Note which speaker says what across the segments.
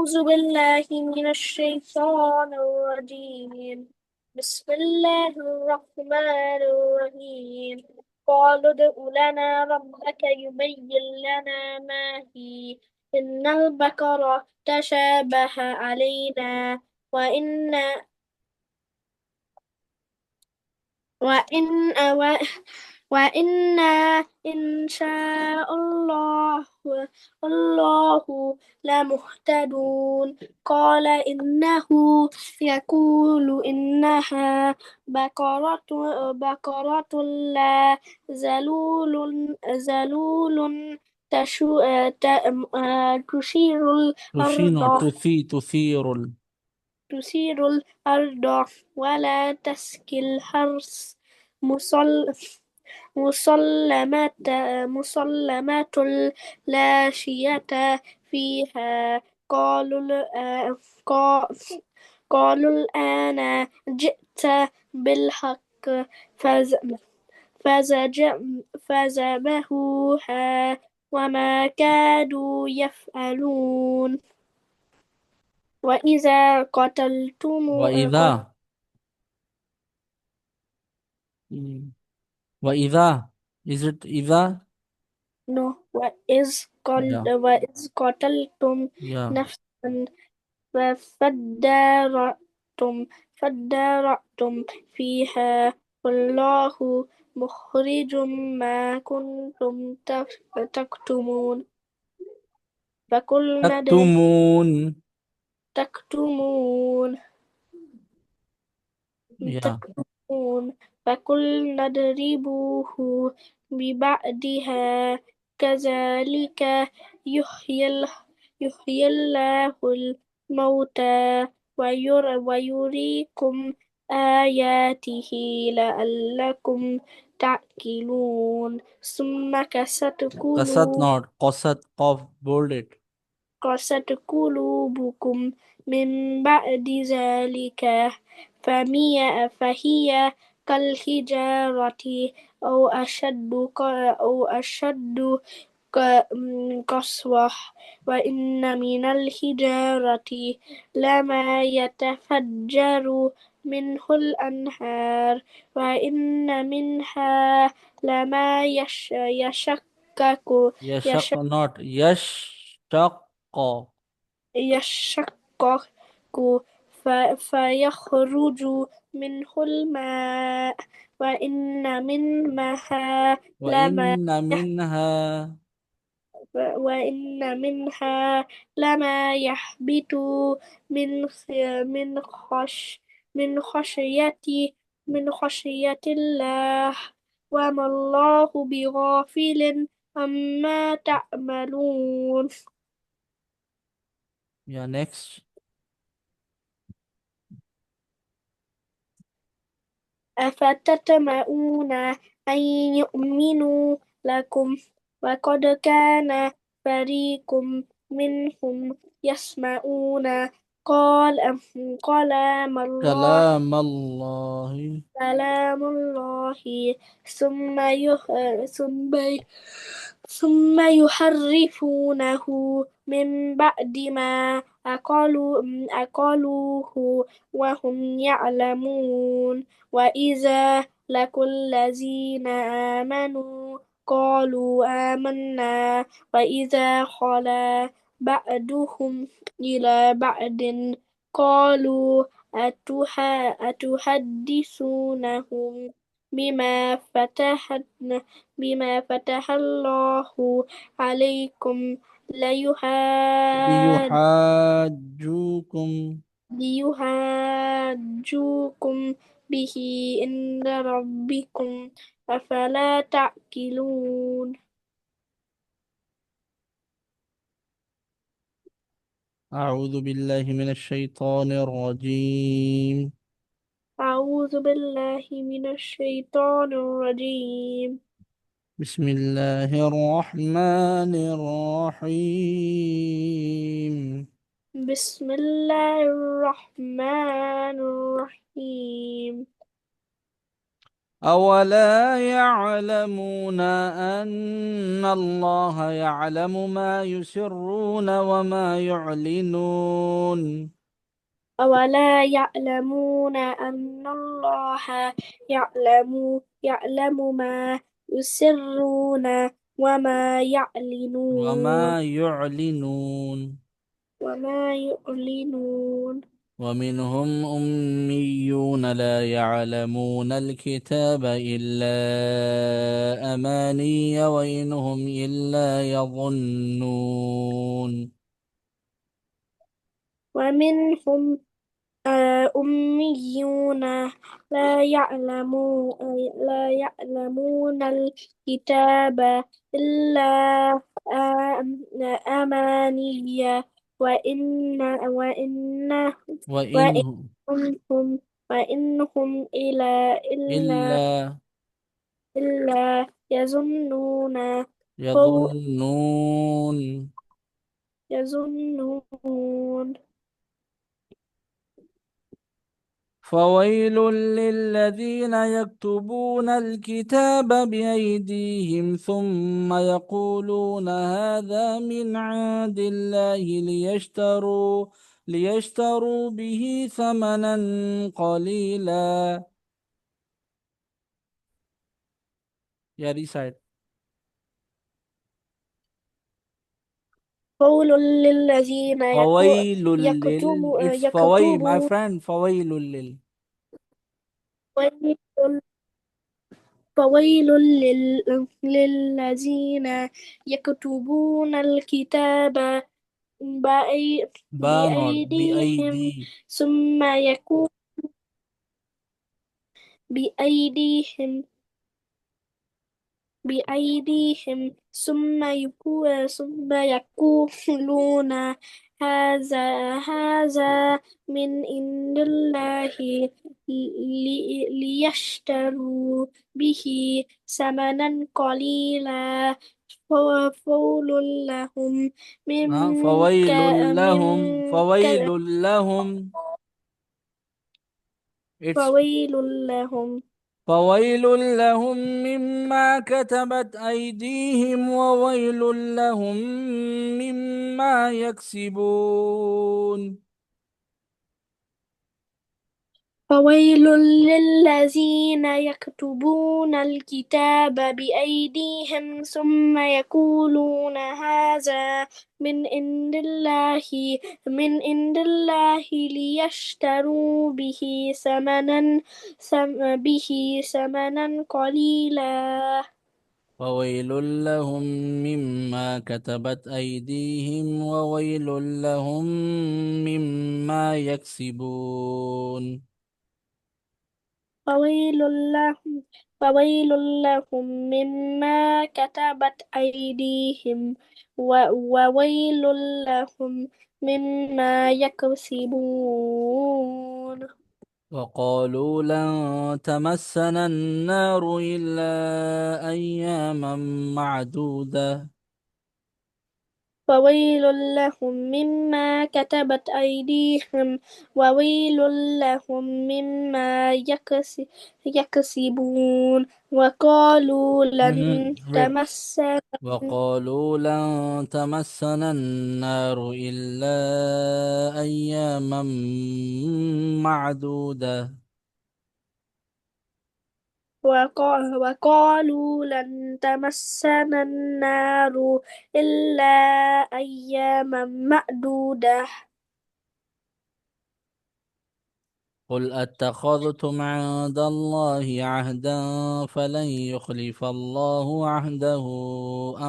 Speaker 1: أعوذ بالله من الشيطان الرجيم. بسم الله الرحمن الرحيم. قالوا ادع لنا ربك يبين لنا ما هي إن البقرة تشابه علينا وإنا وإن وإنا إن شاء الله لمهتدون. قال إنه يقول إنها بقرة لا ذلول تثير الأرض تثير الأرض ولا تسقي الحرث مصل مسلمة مسلمة لا شية فيها. قا- قالوا الآن جئت بالحق. فز- فذبحوها وما كادوا يفعلون. وإذا قتلتم
Speaker 2: وإذا mm, وإذا is it إذا
Speaker 1: no
Speaker 2: yeah
Speaker 1: وإذ قتلتم
Speaker 2: yeah
Speaker 1: نفسا فادارأتم فادارأتم فيها والله مخرج ما كنتم تكتمون. فقلنا
Speaker 2: تكتمون
Speaker 1: تكتمون
Speaker 2: yeah
Speaker 1: تكتمون فقلنا اضربوه ببعدها كذلك يحيي يحيي الله الموتى ويريكم آياته لعلكم تعقلون. ثم كست
Speaker 2: قصد
Speaker 1: قلوبكم
Speaker 2: not قصد قف bold it
Speaker 1: قست قلوبكم من بعد ذلك فهي كالحجارة أو أشد قسوة. وإن من الحجارة لما يتفجر منه الأنهار وإن منها لما يشقق
Speaker 2: يشق not يشتق
Speaker 1: يشقق فيخرج منه الماء لما
Speaker 2: وإن منها
Speaker 1: وإن منها لما يهبط من من خش من خشية من خشية الله وما الله بغافل عما تعملون.
Speaker 2: yeah next
Speaker 1: أفتطمعون أن يؤمنوا لكم وقد كان فريق منهم يسمعون قال كلام الله
Speaker 2: كلام الله
Speaker 1: كلام الله ثم ثم يحرفونه من بعد ما أقالوه وهم يعلمون. وإذا لقوا الذين آمنوا قالوا آمنا وإذا خلا بعضهم إلى بعض قالوا أتحدثونهم بما فتح الله عليكم
Speaker 2: ليحاجوكم
Speaker 1: ليحاجوكم به عند ربكم أفلا تعقلون.
Speaker 2: أعوذ بالله من الشيطان الرجيم
Speaker 1: أعوذ بالله من الشيطان الرجيم.
Speaker 2: بسم الله الرحمن الرحيم
Speaker 1: بسم الله الرحمن الرحيم.
Speaker 2: أولا يعلمون أن الله يعلم ما يسرون وما يعلنون.
Speaker 1: أولا يعلمون أن الله يعلم ما يسرون وما يعلنون
Speaker 2: وما يعلنون.
Speaker 1: وما يعلنون.
Speaker 2: ومنهم أميون لا يعلمون الكتاب إلا أماني وإنهم إلا يظنون.
Speaker 1: ومنهم أميون لا يعلمون الكتاب إلا أماني وإن
Speaker 2: وإنهم
Speaker 1: وإنهم وإنهم
Speaker 2: إلا
Speaker 1: إلا يظنون هو
Speaker 2: يظنون.
Speaker 1: يظنون.
Speaker 2: فويل للذين يكتبون الكتاب بأيديهم ثم يقولون هذا من عند الله ليشتروا به ثمنا قليلا. يا ريسايد.
Speaker 1: قول للذين
Speaker 2: فويل my
Speaker 1: يكتبون
Speaker 2: friend، فويل
Speaker 1: فويل للذين يكتبون الكتاب
Speaker 2: بانون
Speaker 1: بأيديهم
Speaker 2: بأيدي
Speaker 1: ثم يكون بأيديهم ثم يقولون هذا من عند الله ليشتروا به ثمنا قليلا فويل لهم
Speaker 2: فويل
Speaker 1: من
Speaker 2: لهم، فويل لهم. It's
Speaker 1: فويل لهم
Speaker 2: فويل لهم مما كتبت أيديهم وويل لهم مما يكسبون.
Speaker 1: فويل للذين يكتبون الكتاب بأيديهم ثم يقولون هذا من عند الله ليشتروا به ثمنا قليلا
Speaker 2: وويل لهم مما كتبت أيديهم وويل لهم مما يكسبون.
Speaker 1: فويل لهم فويل لهم مما كتبت أيديهم وويل لهم مما يكسبون.
Speaker 2: وقالوا لن تمسنا النار إلا أياما معدودة.
Speaker 1: فويل لهم مما كتبت أيديهم وويل لهم مما يكسبون. وقالوا لن
Speaker 2: ريب.
Speaker 1: تمسنا
Speaker 2: وقالوا لن تمسنا النار إلا أياما معدودة.
Speaker 1: وقالوا لن تمسنا النار إلا أياما معدودة.
Speaker 2: قل أتخذتم عند الله عهدا فلن يخلف الله عهده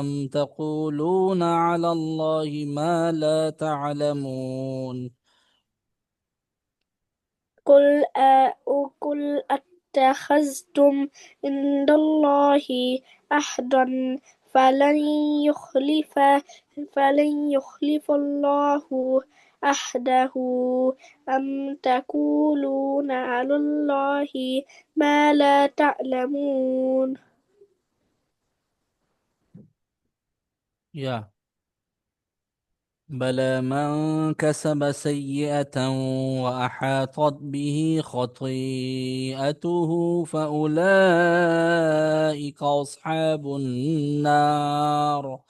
Speaker 2: أم تقولون على الله ما لا تعلمون.
Speaker 1: قل أتخذتم عند الله عهدا فلن يخلف الله عهده أم تقولون على الله ما لا تعلمون.
Speaker 2: Yeah, بلى من كسب سيئة وأحاطت به خطيئته فأولئك أصحاب النار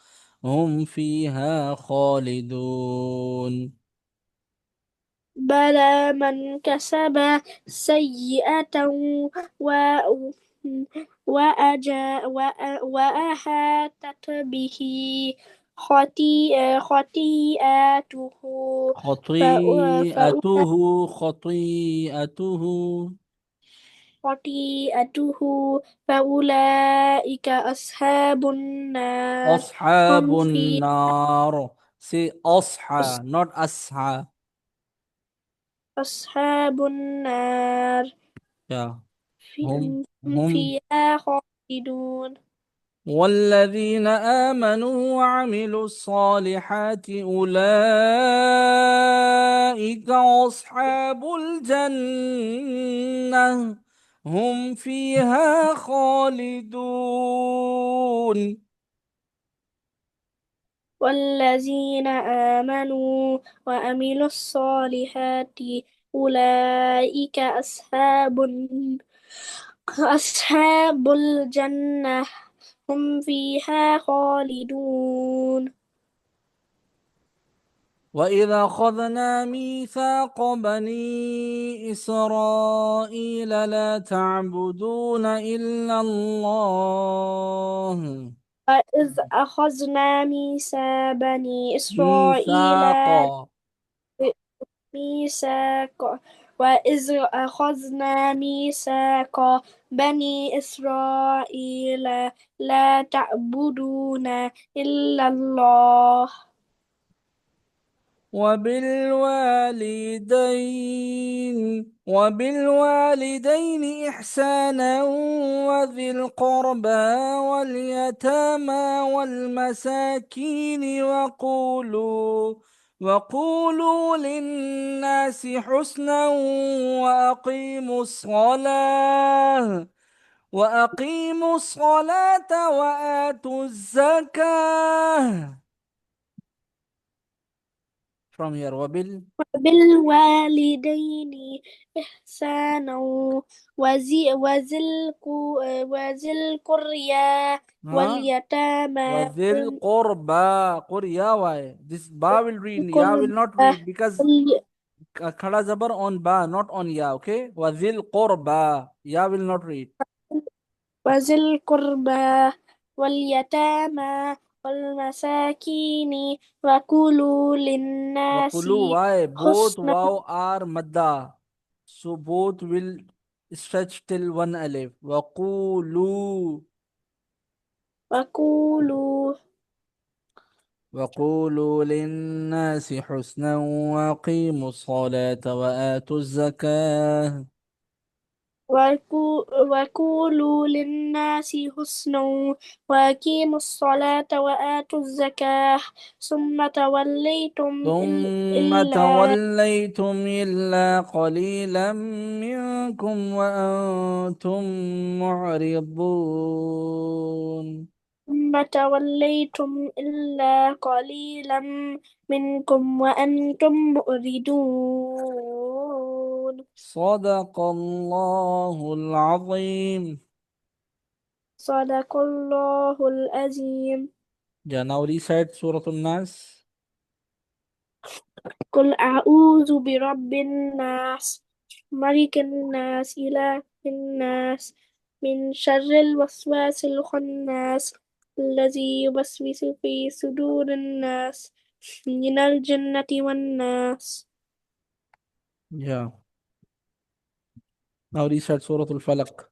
Speaker 2: هم فيها خالدون.
Speaker 1: بلى من كسب سيئة و وأحاطت به خطيئته
Speaker 2: خطيئته خطيئته
Speaker 1: خطيئته فأولئك أصحاب النار
Speaker 2: أصحاب
Speaker 1: هم في
Speaker 2: النار. say أصحى not أصحى.
Speaker 1: أصحاب النار
Speaker 2: yeah. هم
Speaker 1: هم
Speaker 2: هم
Speaker 1: فيها خالدون.
Speaker 2: والذين آمنوا وعملوا الصالحات أولئك أصحاب الجنة هم فيها خالدون.
Speaker 1: والذين آمنوا وعملوا الصالحات أولئك أصحاب الجنة هم فيها خالدون.
Speaker 2: وإذا أخذنا ميثاق بني إسرائيل لا تعبدون إلا الله.
Speaker 1: وإذ أخذنا ميثاق بني إسرائيل
Speaker 2: ميثاق
Speaker 1: ميثاق وإذ أخذنا ميثاق بني إسرائيل لا تعبدون إلا الله
Speaker 2: وبالوالدين إحسانا وذي القربى واليتامى والمساكين وقولوا للناس حسنا وأقيموا الصلاة وآتوا الزكاة. from here
Speaker 1: وبالوالدين إحسانا وذي القريا
Speaker 2: huh?
Speaker 1: واليتامى
Speaker 2: وذي القربى قريا. Why this ba will read, ya will not
Speaker 1: والقربى
Speaker 2: read because khada zabar on ba not on ya. Okay, وذي القربى ya will not read.
Speaker 1: وذي القربى واليتامى والمساكين وقولوا للناس
Speaker 2: وقulu. Why both
Speaker 1: حسنا
Speaker 2: wow are madda, so both will stretch till one alif.
Speaker 1: وقولوا
Speaker 2: وقولوا للناس حسنا وأقيموا الصلاة وآتوا الزكاة.
Speaker 1: وقولوا للناس حسنا وأقيموا الصلاة وآتوا الزكاة ثم توليتم
Speaker 2: ثم
Speaker 1: إلا
Speaker 2: توليتم إلا قليلا منكم وأنتم معرضون.
Speaker 1: قليلا منكم وأنتم مؤردون.
Speaker 2: صدق الله العظيم.
Speaker 1: صدق الله العظيم.
Speaker 2: Yeah, now recite Surah An-Nas.
Speaker 1: قل أعوذ برب الناس ملك الناس إله الناس من شر الوسواس الخناس الذي يوسوس في صدور الناس من الجنة والناس.
Speaker 2: Yeah, now recite Surah Al-Falaq.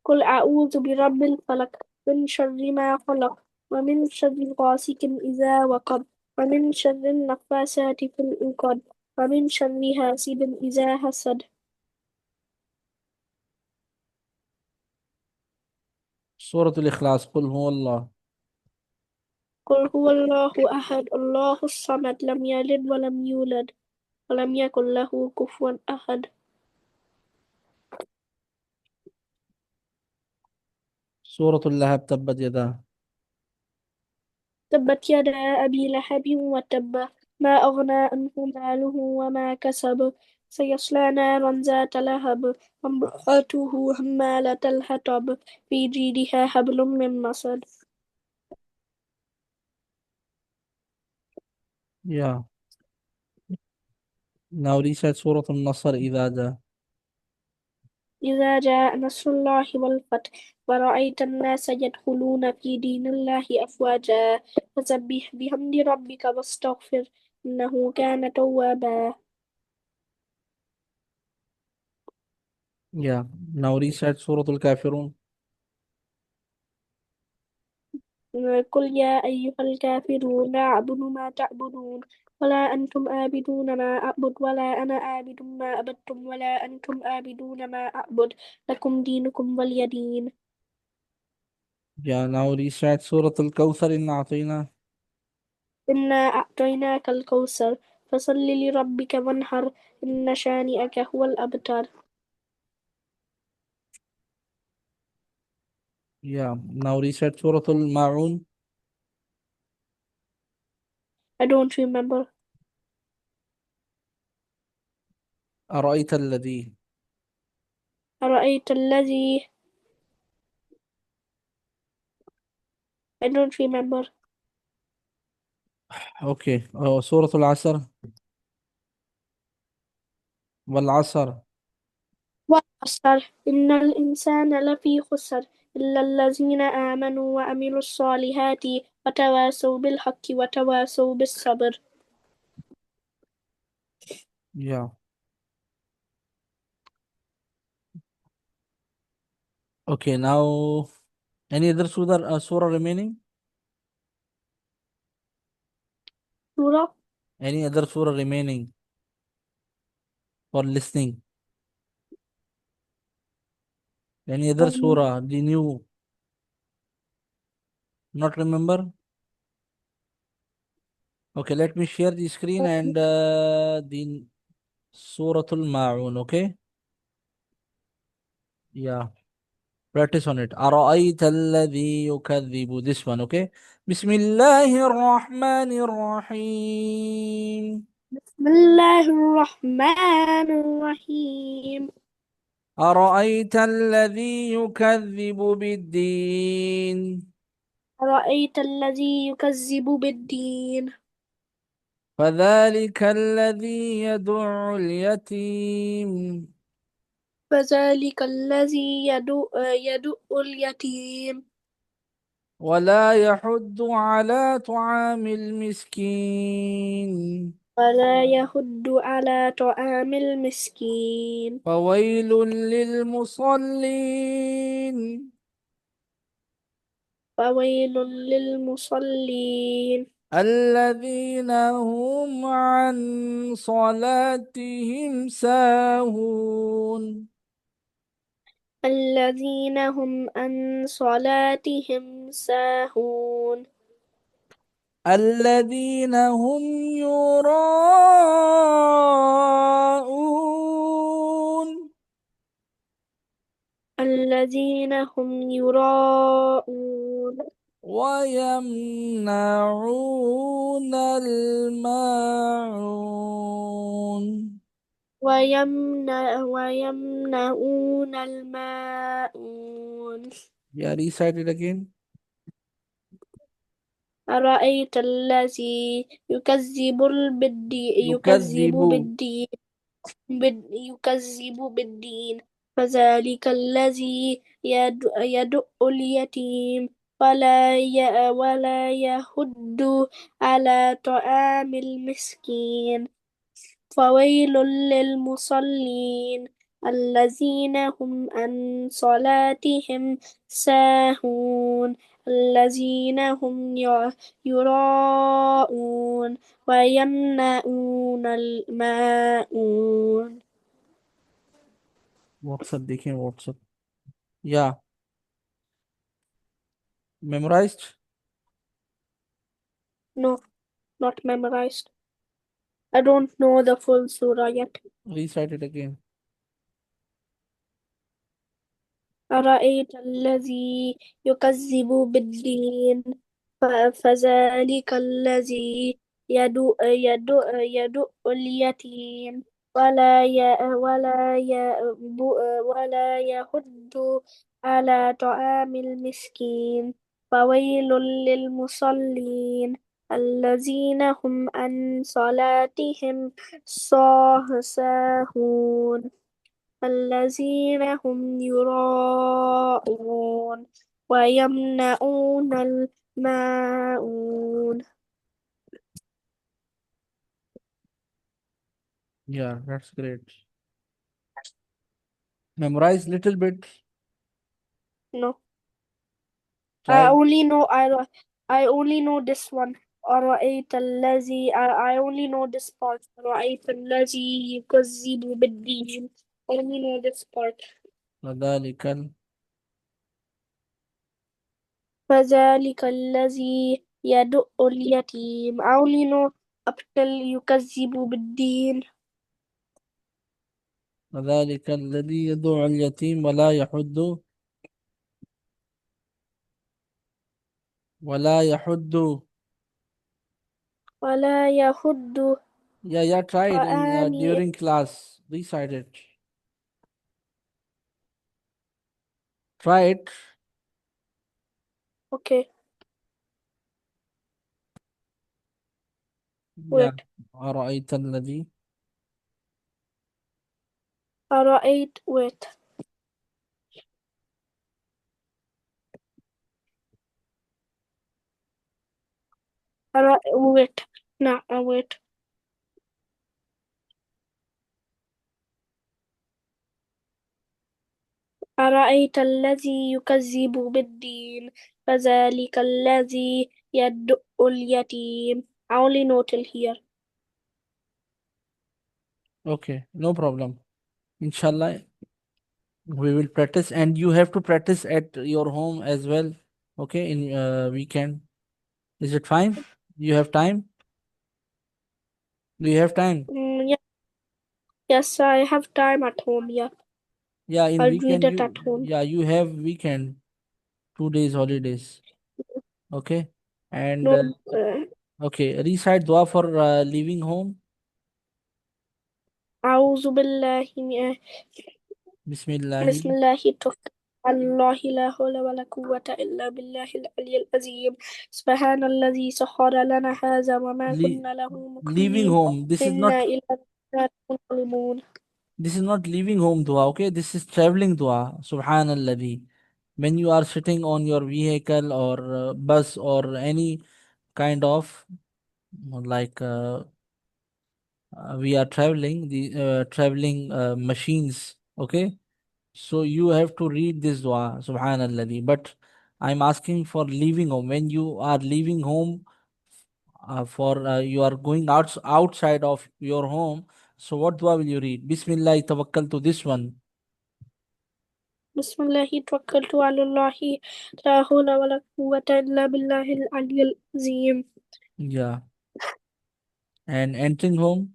Speaker 1: قل أعوذ برب الفلق من شر ما خلق ومن شر غاسق إذا وقب ومن شر النفاثات في العقد ومن شر حاسد إذا حسد.
Speaker 2: Surah Al-Ikhlas. قل هو الله.
Speaker 1: قل هو الله أحد الله الصمد لم يلد ولم يولد ولم يكن له كفوا أحد.
Speaker 2: Surah Al-Lahab. تبت يدا.
Speaker 1: تبت يدا أبي لهب وتب ما أغنى عنه ماله وما كسب سيصلى نارا ذات لهب وامرأته حمالة الحطب في جيدها حبل من مسد.
Speaker 2: Yeah. Now recite Surah Al-Nasr إذا جاء.
Speaker 1: إذا جاء نصر الله والفتح ورأيت الناس يدخلون في دين الله أفواجا فسبح بحمد ربك واستغفر إنه كان توابا.
Speaker 2: Yeah. Now recite Surah Al-Kafirun.
Speaker 1: قل يا أيها الكافرون لا أعبد ما تعبدون ولا أنتم عابدون ما أعبد ولا أنا عابد ما عبدتم ولا أنتم عابدون ما أعبد لكم دينكم ولي دين.
Speaker 2: Yeah. Now recite Surah Al-Kawthar إن أعطينا.
Speaker 1: إنا أعطيناك الكوثر فصل لربك وانحر إن شانئك هو الأبتر.
Speaker 2: Yeah. Now recite Surah Al-Ma'un.
Speaker 1: I don't remember.
Speaker 2: أرأيت الذي.
Speaker 1: أرأيت الذي I don't remember.
Speaker 2: Okay. سورة العصر. والعصر.
Speaker 1: والعصر إن الإنسان لفي خسر إلا الذين آمنوا وعملوا الصالحات وتواصوا بالحق وتواصوا بالصبر.
Speaker 2: Yeah. Okay. Now any other surah remaining?
Speaker 1: سورة
Speaker 2: Any other surah remaining for listening? Any other
Speaker 1: um,
Speaker 2: surah? The new. Not remember? Okay. Let me share the screen and the Suratul Ma'un. Okay. Yeah. Practice on it. أرأيت الذي يكذب. This one. Okay. بسم الله الرحمن الرحيم.
Speaker 1: بسم الله الرحمن الرحيم.
Speaker 2: أرأيت الذي يكذب بالدين.
Speaker 1: أرأيت الذي يكذب بالدين
Speaker 2: فذلك الذي يدع اليتيم.
Speaker 1: فذلك الذي يدؤ اليتيم
Speaker 2: ولا يحض على طعام المسكين.
Speaker 1: ولا يحض على طعام المسكين.
Speaker 2: فويل للمصلين.
Speaker 1: فويل للمصلين
Speaker 2: الذين هم عن صلاتهم ساهون.
Speaker 1: الذين هم عن صلاتهم ساهون.
Speaker 2: الذين هم يراءون.
Speaker 1: الذين هم يراءون
Speaker 2: ويمنعون الماعون.
Speaker 1: ويمنعون الماعون.
Speaker 2: Yeah, recite it again.
Speaker 1: أرأيت الذي يكذب
Speaker 2: يكذب.
Speaker 1: بالدين يكذب بالدين فذلك الذي يدع اليتيم ولا يحض على طعام المسكين. فويل للمصلين الذين هم عن صلاتهم ساهون. الذين هم يراءون ويمنعون الماعون.
Speaker 2: WhatsApp देखें WhatsApp. Yeah, memorized.
Speaker 1: No, not memorized. I don't know the full surah yet.
Speaker 2: Recite it again.
Speaker 1: أرأيت الذي يكذب بالدين فذلك الذي يدعو اليتيم ولا يحض على طعام المسكين فويل للمصلين الذين هم عن صلاتهم ساهون الذين هم يراءون ويمنعون الماعون.
Speaker 2: Yeah, that's great. Memorize little bit.
Speaker 1: No, I
Speaker 2: Try.
Speaker 1: only know I only know this one. أرأيت الذي I only know this part. أرأيت الذي يكذب بالدين. I only know this part.
Speaker 2: وذلك
Speaker 1: فذلك الذي يدعو اليتيم. I only know up till يكذب بالدين.
Speaker 2: وذلك الذي يدعو اليتيم ولا يحد.
Speaker 1: ولا يحض
Speaker 2: Yeah, yeah, try it in
Speaker 1: طعام.
Speaker 2: during class. Recite it. Try it.
Speaker 1: Okay,
Speaker 2: Yeah.
Speaker 1: wait.
Speaker 2: أرأيت الذي
Speaker 1: أرأيت wait. wait. No, wait. أرأيت الذي يكذب بالدين فذلك الذي يدعو اليتيم. I only know till here.
Speaker 2: Okay, no problem. Inshallah, we will practice, and you have to practice at your home as well. Okay, in weekend. Is it fine? You have time? Do you have time?
Speaker 1: Yeah, yes, I have time at home. Yeah,
Speaker 2: Yeah, in
Speaker 1: I'll read
Speaker 2: weekend
Speaker 1: it at home.
Speaker 2: you have weekend, 2 days holidays. Okay, and
Speaker 1: No,
Speaker 2: okay, recite dua for leaving home.
Speaker 1: أعوذ بالله من
Speaker 2: Bismillah.
Speaker 1: بسم الله توكل على الله لا حول ولا قوة إلا بالله العلي العظيم سبحان الذي سخر لنا هذا وما
Speaker 2: Le-
Speaker 1: كنا له
Speaker 2: leaving
Speaker 1: مقرنين
Speaker 2: home.
Speaker 1: إنا إلى ربنا منقلبون.
Speaker 2: This is not leaving home dua. Okay, this is traveling dua. Subhanallah. When you are sitting on your vehicle or bus or any kind of like we are traveling the traveling machines. Okay, so you have to read this dua. Subhanallah. But I'm asking for leaving home. When you are leaving home for you are going outside of your home, so what dua will you read? Bismillah tawakkal to this one.
Speaker 1: بسم الله توكلت على الله لا حول ولا قوة إلا بالله العلي العظيم.
Speaker 2: Yeah. And entering home,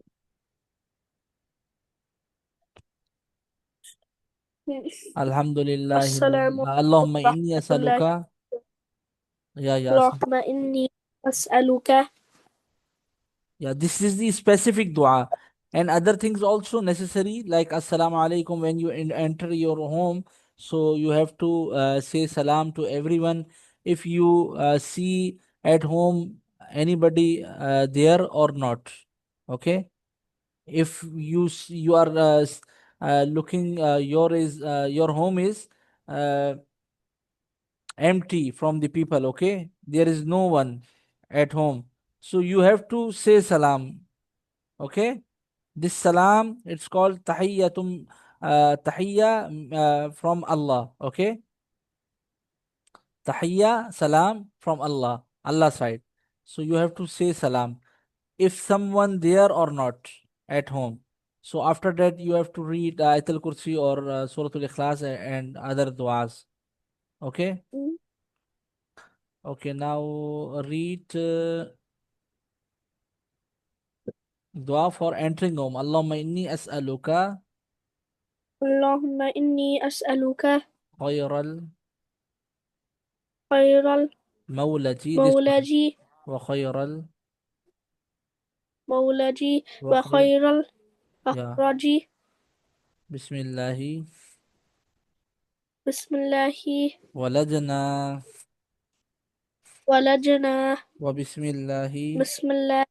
Speaker 2: Alhamdulillah.
Speaker 1: السلام عليكم
Speaker 2: Allahumma inni
Speaker 1: ورحمة الله.
Speaker 2: asaluka. Yeah, yeah.
Speaker 1: اللهم إني أسألك.
Speaker 2: Yeah, this is the specific dua. And other things also necessary, like Assalamu alaikum when you enter your home. So you have to say salam to everyone. If you see at home anybody there or not. Okay. If you are looking your home is uh, empty from the people. Okay, there is no one at home, so you have to say salam. Okay, this salam, it's called tahiyyatum, tahiyya from Allah. Okay, tahiyya salam from Allah side. So you have to say salam if someone there or not at home. So after that you have to read Ayatul Kursi or Suratul Ikhlas and other duas. Okay. Okay, now read dua for entering home. Allahumma inni as'aluka
Speaker 1: اللهم إني أسألك
Speaker 2: khayral
Speaker 1: خير
Speaker 2: مولجي this one.
Speaker 1: مولجي
Speaker 2: وخير
Speaker 1: مولجي
Speaker 2: وخير
Speaker 1: وخير
Speaker 2: يا
Speaker 1: المخرج.
Speaker 2: بسم الله
Speaker 1: بسم الله
Speaker 2: ولدنا
Speaker 1: ولجنا.
Speaker 2: وبسم الله
Speaker 1: بسم الله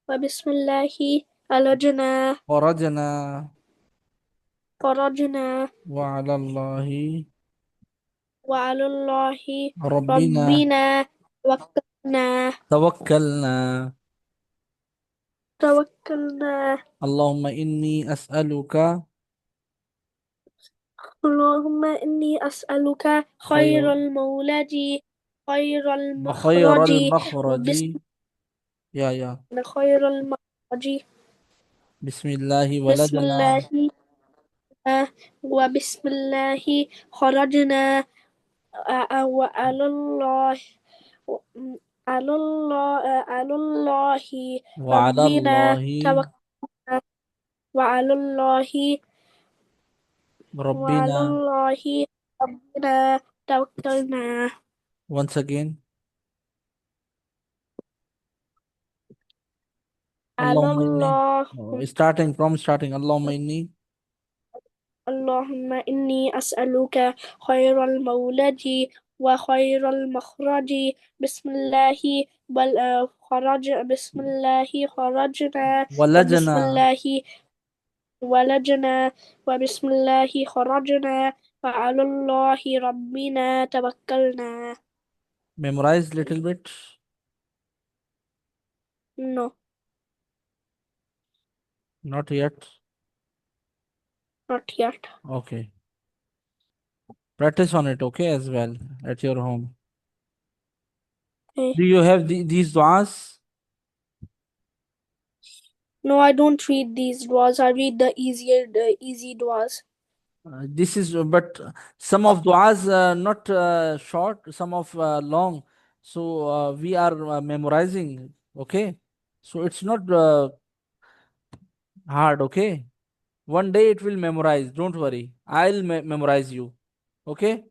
Speaker 1: وبسم الله ألجنا
Speaker 2: خرجنا
Speaker 1: فرجنا.
Speaker 2: وعلى الله
Speaker 1: وعلى الله
Speaker 2: ربنا
Speaker 1: ربنا توكلنا.
Speaker 2: توكلنا.
Speaker 1: توكلنا.
Speaker 2: اللهم إني أسألك
Speaker 1: اللهم إني أسألك
Speaker 2: خير
Speaker 1: خير المولد خير
Speaker 2: وخير
Speaker 1: المخرج.
Speaker 2: المخرج
Speaker 1: بسم
Speaker 2: يا
Speaker 1: خير المخرج.
Speaker 2: بسم الله
Speaker 1: بسم
Speaker 2: ولدنا
Speaker 1: الله وبسم الله خرجنا. وعلى الله على الله
Speaker 2: وعلى
Speaker 1: ربنا
Speaker 2: الله
Speaker 1: توكلنا. وعلى الله وعلى
Speaker 2: ربنا.
Speaker 1: الله ربنا توكلنا.
Speaker 2: Once again.
Speaker 1: على
Speaker 2: اللهم إني
Speaker 1: الله.
Speaker 2: starting اللهم إني
Speaker 1: اللهم إني أسألك خير المولد وخير المخرج. بسم الله بسم الله خرجنا. وبسم
Speaker 2: ولدنا.
Speaker 1: الله ولجنا. وبسم الله خرجنا. وعلى الله ربنا توكلنا.
Speaker 2: Memorize little bit.
Speaker 1: No,
Speaker 2: Not yet.
Speaker 1: not yet.
Speaker 2: Okay. Practice on it, okay, as well at your home.
Speaker 1: Eh.
Speaker 2: Do you have these du'as?
Speaker 1: No, I don't read these duas. I read the easy duas.
Speaker 2: This is, but some of du'as not short, some of long. So we are memorizing, okay? So it's not hard, okay? One day it will memorize. Don't worry. I'll memorize you, okay?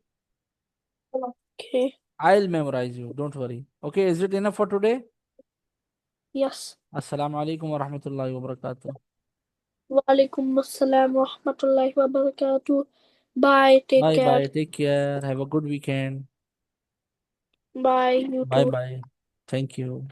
Speaker 1: Okay.
Speaker 2: I'll memorize you. Don't worry. Okay, is it enough for today?
Speaker 1: Yes.
Speaker 2: Assalamu alaikum wa rahmatullahi wa barakatuh.
Speaker 1: Walaikum assalam wa rahmatullahi wa barakatuh. Bye. Take
Speaker 2: Bye
Speaker 1: care.
Speaker 2: bye. Take care. Have a good weekend.
Speaker 1: Bye. You
Speaker 2: Bye
Speaker 1: too.
Speaker 2: bye. Thank you.